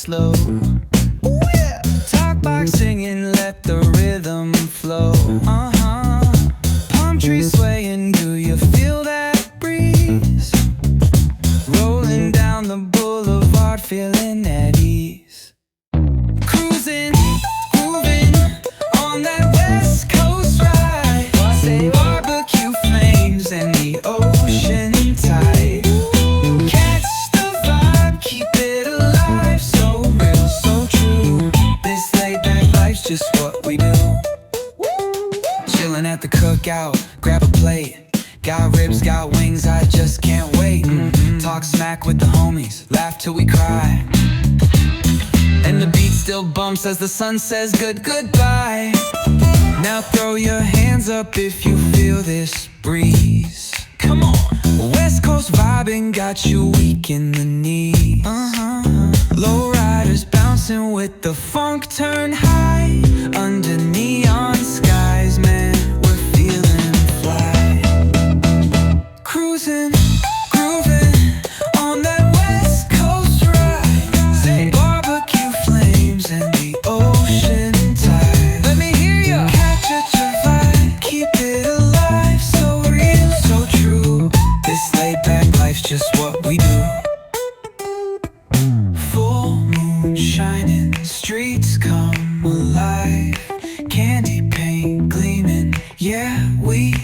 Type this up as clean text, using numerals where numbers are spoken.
slow. Ooh, yeah. Talk boxing and let the rhythm flow. Palm trees swaying, do you feel that breeze? Rolling down the boulevard, feeling at ease. Cruising, grooving on that West Coast ride. Say barbecue flames and the ocean tide. Catch the vibe, keep it alive. So real, so true. This laid back life's just what we do. Chillin' at the cookout, grab a plate. Got ribs, got wings, I just can't wait. Talk smack with the homies, laugh till we cry. And the beat still bumps as the sun says goodbye. Now throw your hands up if you feel this breeze. Come on. West Coast vibing got you weak in the knees. Low riders bouncing with the funk turn high. Under neon skies, man, we're feeling fly. Cruising, grooving on that West Coast ride. Say barbecue flames and the ocean tide. Let me hear ya. Catch your vibe, keep it alive. So real, so true. This laid back life's just what we do. Full moon shining, streets come alive. Candy paint gleaming, yeah, we